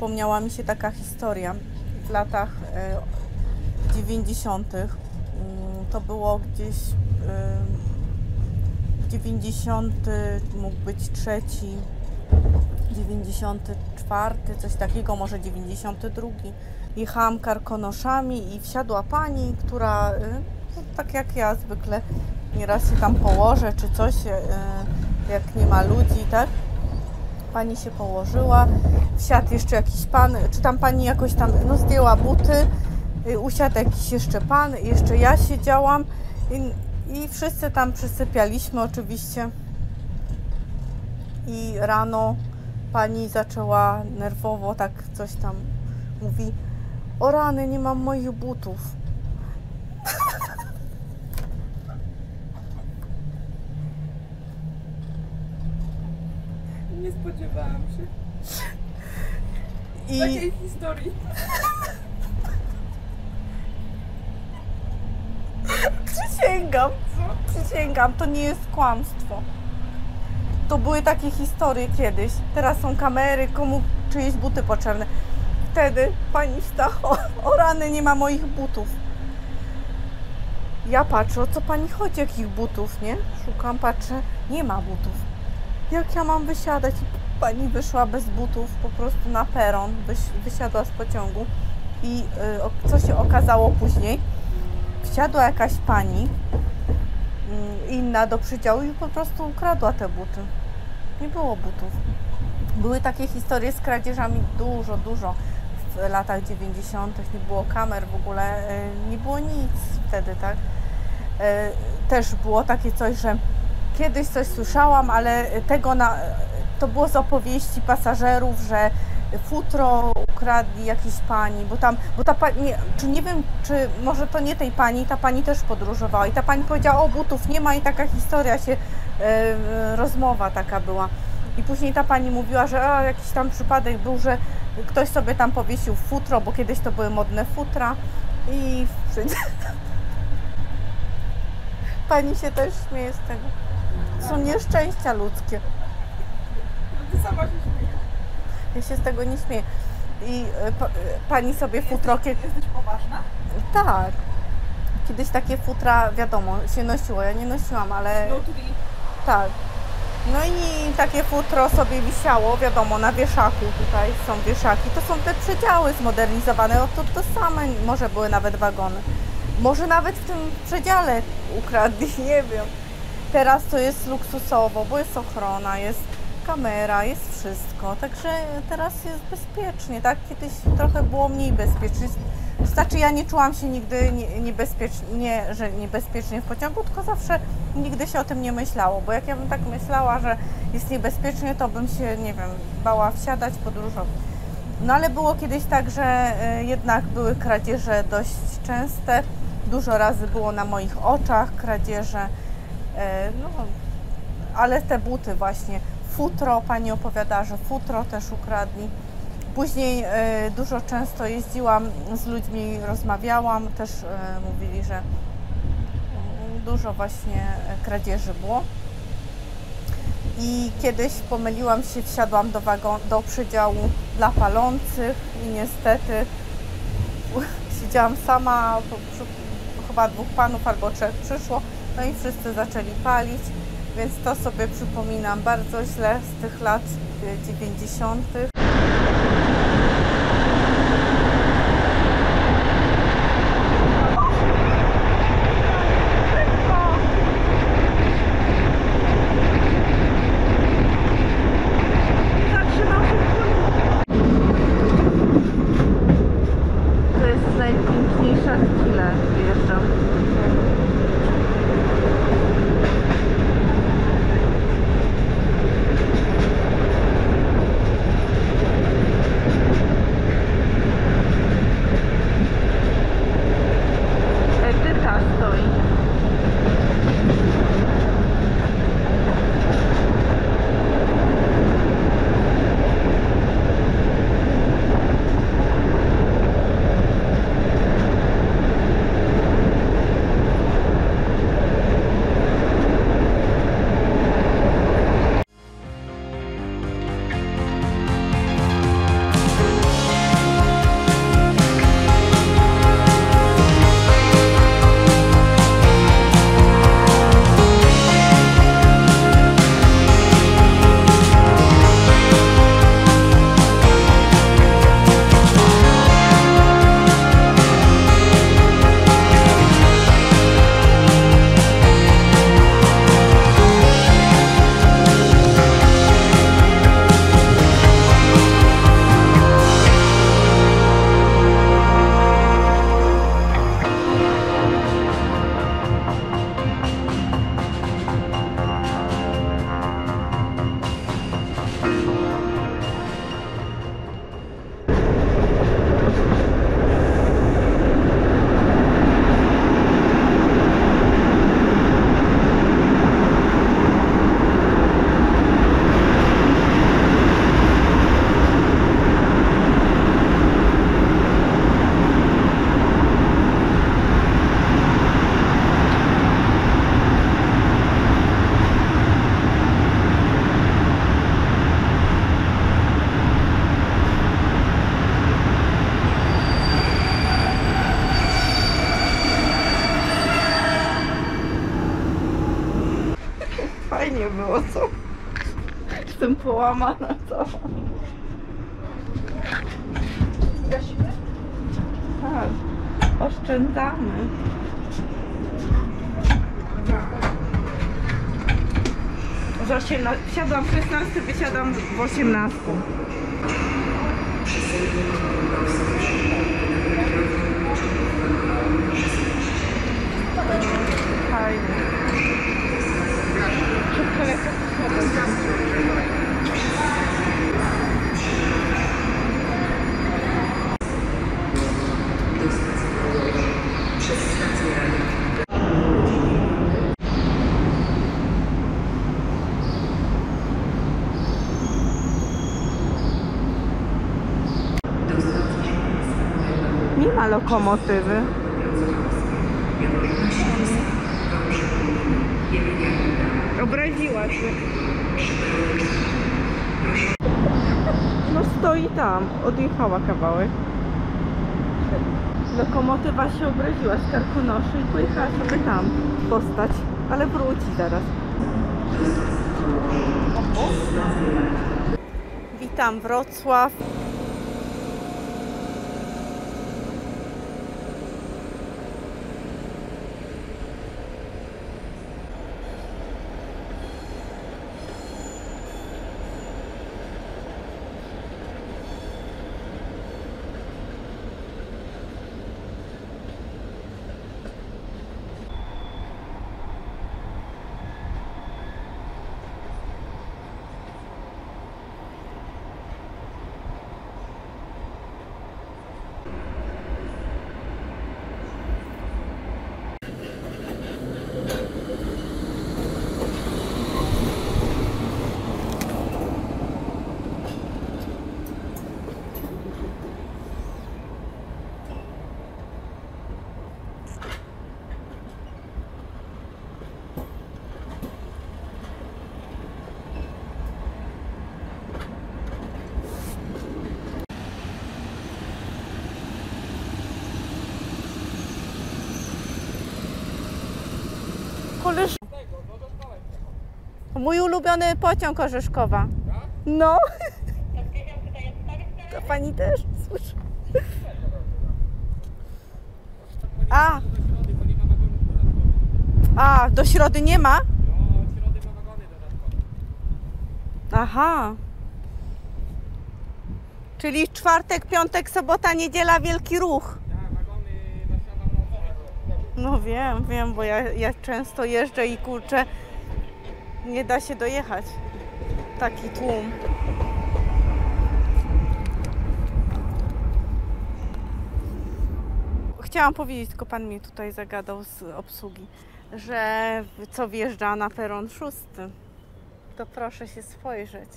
przypomniała mi się taka historia w latach 90. To było gdzieś 90, mógł być trzeci, 94, coś takiego, może 92. Jechałam karkonoszami i wsiadła pani, która tak jak ja zwykle nieraz się tam położę czy coś, jak nie ma ludzi, tak? Pani się położyła, wsiadł jeszcze jakiś pan, czy tam pani jakoś tam zdjęła buty, usiadł jakiś jeszcze pan, jeszcze ja siedziałam i wszyscy tam przysypialiśmy oczywiście. I rano pani zaczęła nerwowo tak coś tam mówi: o rany, nie mam moich butów. Nie spodziewałam się takiej historii. Przysięgam, to nie jest kłamstwo. To były takie historie kiedyś. Teraz są kamery, komu czyjeś buty potrzebne. Wtedy pani wstała: o rany, nie ma moich butów. Ja patrzę, o co pani chodzi, jakich butów, nie? Szukam, patrzę, nie ma butów. Jak ja mam wysiadać? I pani wyszła bez butów po prostu na peron, wysiadła z pociągu i co się okazało później? Wsiadła jakaś pani inna do przydziału i po prostu ukradła te buty. Nie było butów. Były takie historie z kradzieżami dużo w latach 90. Nie było kamer w ogóle, nie było nic wtedy, tak? Też było takie coś, że kiedyś coś słyszałam, ale to było z opowieści pasażerów, że futro ukradli jakiejś pani, bo ta pani, nie wiem, czy może to nie tej pani, ta pani też podróżowała i ta pani powiedziała: o, butów nie ma, i taka historia się, rozmowa taka była. I później ta pani mówiła, że jakiś tam przypadek był, że ktoś sobie tam powiesił futro, bo kiedyś to były modne futra i pani się też śmieje z tego. Są nieszczęścia ludzkie. No ty sama się śmiejesz. Ja się z tego nie śmieję. I pani sobie futro... Jesteś poważna? Tak. Kiedyś takie futra, wiadomo, się nosiło. Ja nie nosiłam, ale... Tak. No i takie futro sobie wisiało, wiadomo, na wieszaku. Tutaj są wieszaki. To są te przedziały zmodernizowane. No to same może były nawet wagony. Może nawet w tym przedziale ukradli, nie wiem. Teraz to jest luksusowo, bo jest ochrona, jest kamera, jest wszystko. Także teraz jest bezpiecznie, tak? Kiedyś trochę było mniej bezpiecznie. Znaczy, ja nie czułam się nigdy niebezpiecznie w pociągu, tylko zawsze nigdy się o tym nie myślało, bo jak ja bym tak myślała, że jest niebezpiecznie, to bym się, nie wiem, bała wsiadać, podróżować. No ale było kiedyś tak, że jednak były kradzieże dość częste. Dużo razy było na moich oczach kradzieże. No, ale te buty właśnie, futro, pani opowiadała, że futro też ukradli. Później dużo często jeździłam z ludźmi, rozmawiałam, też mówili, że dużo właśnie kradzieży było. I kiedyś pomyliłam się, wsiadłam do przedziału dla palących i niestety siedziałam sama, chyba 2 panów albo 3 przyszło, no i wszyscy zaczęli palić, więc to sobie przypominam bardzo źle z tych lat 90. To jest najpiękniejsza chwila, wyjeżdżam. nocą. Jestem połamana cała. Gasimy? Tak, oszczędzamy. Wsiadłam w 16, wysiadam w 18. Fajnie. Szybko lecę. Nie ma lokomotywy. Obraziła się. No stoi tam. Odjechała kawałek. Lokomotywa się obraziła z Karkonoszy i pojechała sobie tam postać. Ale wróci zaraz. Witam Wrocław. Mój ulubiony pociąg Orzeszkowa. No. To pani też słyszy. A, do środy nie ma? Aha. Czyli czwartek, piątek, sobota, niedziela, wielki ruch. No wiem, bo ja często jeżdżę i kurczę, nie da się dojechać. Taki tłum. Chciałam powiedzieć, tylko pan mnie tutaj zagadał z obsługi, że co wjeżdża na peron 6, to proszę się spojrzeć.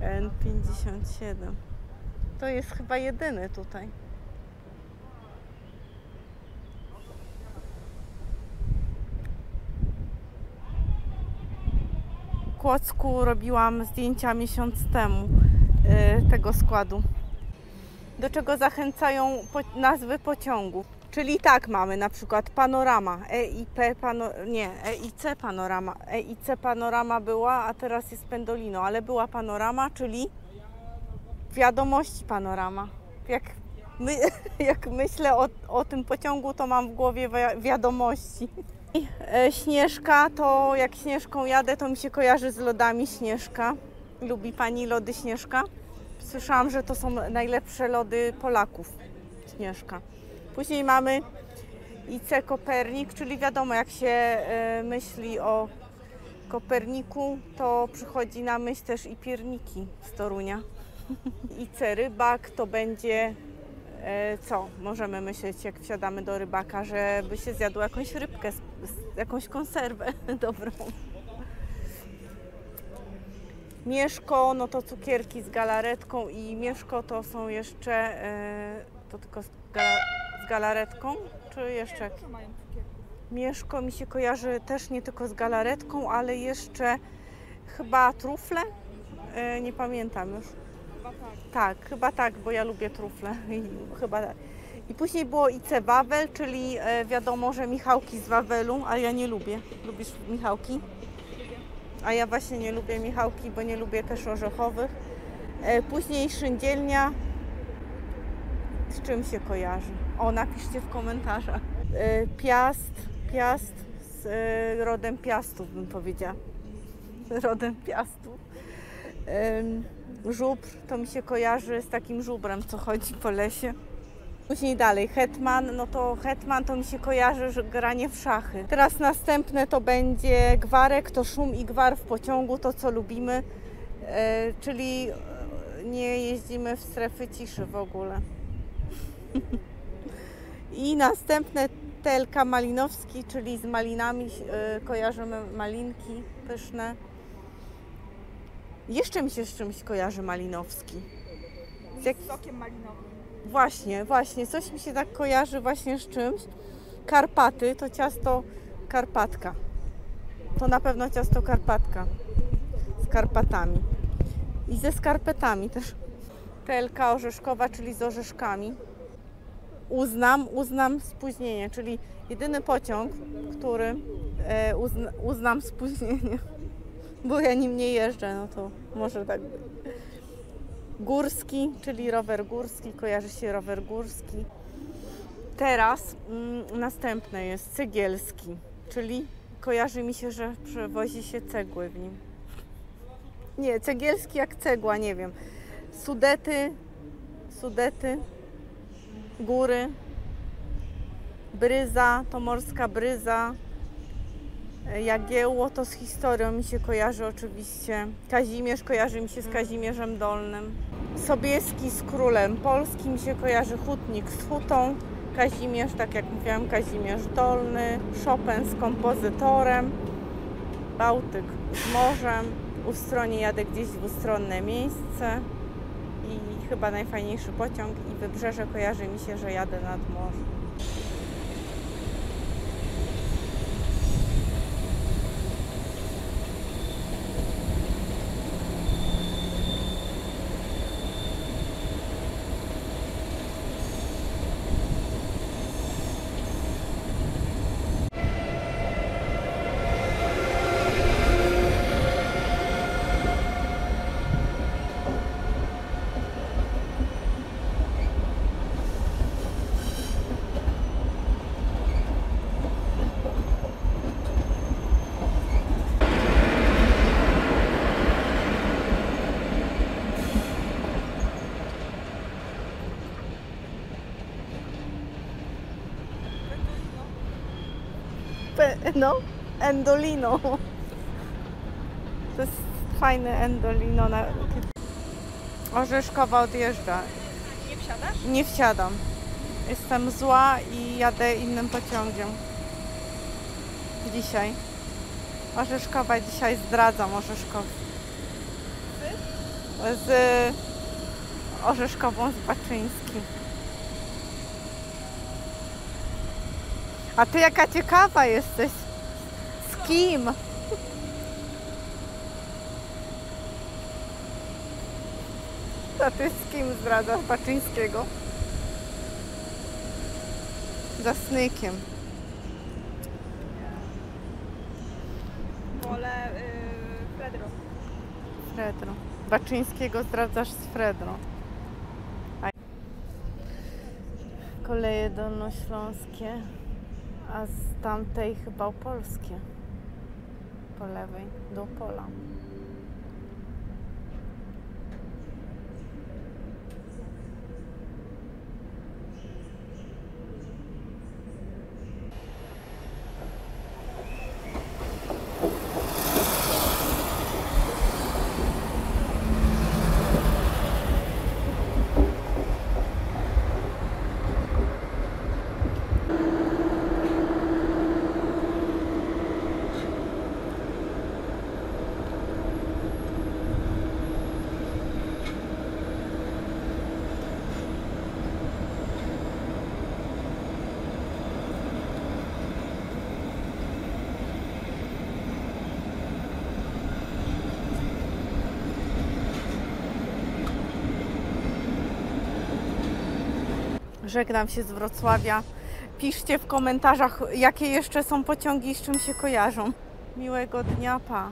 N57. To jest chyba jedyny tutaj. W Kłodzku robiłam zdjęcia miesiąc temu tego składu. Do czego zachęcają nazwy pociągów. Czyli tak mamy na przykład Panorama, EIC Panorama. EIC Panorama była, a teraz jest Pendolino, ale była Panorama, czyli Wiadomości Panorama. Jak myślę o tym pociągu, to mam w głowie Wiadomości. Śnieżka, to jak Śnieżką jadę, to mi się kojarzy z lodami Śnieżka. Lubi pani lody Śnieżka? Słyszałam, że to są najlepsze lody Polaków, Śnieżka. Później mamy IC Kopernik, czyli wiadomo, jak się myśli o Koperniku, to przychodzi na myśl też i pierniki z Torunia. IC Rybak to będzie, co możemy myśleć, jak wsiadamy do Rybaka, żeby się zjadło jakąś rybkę, jakąś konserwę dobrą. Mieszko, no to cukierki z galaretką i Mieszko to są jeszcze, to tylko z galaretką, czy jeszcze? Mieszko mi się kojarzy też nie tylko z galaretką, ale jeszcze chyba trufle, nie pamiętam już. Chyba tak. Tak, chyba tak, bo ja lubię trufle i I później było IC Wawel, czyli wiadomo, że Michałki z Wawelu, a ja nie lubię. Lubisz Michałki? A ja właśnie nie lubię Michałki, bo nie lubię też orzechowych. Później Szyndzielnia. Z czym się kojarzy? O, napiszcie w komentarzach. Piast z rodem Piastów, bym powiedziała. Rodem Piastów. Żubr to mi się kojarzy z takim żubrem, co chodzi po lesie. Później dalej, hetman, no to hetman to mi się kojarzy, że granie w szachy. Teraz następne to będzie gwarek, to szum i gwar w pociągu, to co lubimy, czyli nie jeździmy w strefy ciszy w ogóle. I następne TLK Malinowski, czyli z malinami kojarzymy malinki pyszne. Jeszcze mi się z czymś kojarzy Malinowski. Z sokiem malinowym. Właśnie, coś mi się tak kojarzy właśnie z czymś. Karpaty, to ciasto Karpatka. To na pewno ciasto Karpatka. Z Karpatami. I ze skarpetami też. TLK Orzeszkowa, czyli z orzeszkami. Uznam spóźnienie, czyli jedyny pociąg, który uznam spóźnienie. Bo ja nim nie jeżdżę, no to może tak być. Górski, czyli rower górski, kojarzy się rower górski. Teraz następne jest Cegielski, czyli kojarzy mi się, że przewozi się cegły w nim. Nie, Cegielski jak cegła, nie wiem. Sudety, góry, Bryza, to morska Bryza. Jagiełło to z historią mi się kojarzy oczywiście. Kazimierz kojarzy mi się z Kazimierzem Dolnym. Sobieski z królem Polski mi się kojarzy, hutnik z hutą. Kazimierz, tak jak mówiłam, Kazimierz Dolny. Chopin z kompozytorem. Bałtyk z morzem. Ustronie jadę gdzieś w ustronne miejsce. I chyba najfajniejszy pociąg i Wybrzeże kojarzy mi się, że jadę nad morze. No, Endolino. To jest fajne Endolino. Orzeszkowa odjeżdża. Nie wsiadasz? Nie wsiadam. Jestem zła i jadę innym pociągiem. Dzisiaj. Orzeszkowa dzisiaj zdradzam Orzeszkowi. Z Orzeszkową z Baczyńskim. A ty jaka ciekawa jesteś. Z kim? A ty z kim zdradzasz Baczyńskiego? Za Snykiem. Wolę Fredro. Baczyńskiego zdradzasz z Fredro. Koleje dolnośląskie, a z tamtej chyba opolskie. Po lewej do Opola. Żegnam się z Wrocławia. Piszcie w komentarzach, jakie jeszcze są pociągi i z czym się kojarzą. Miłego dnia, pa!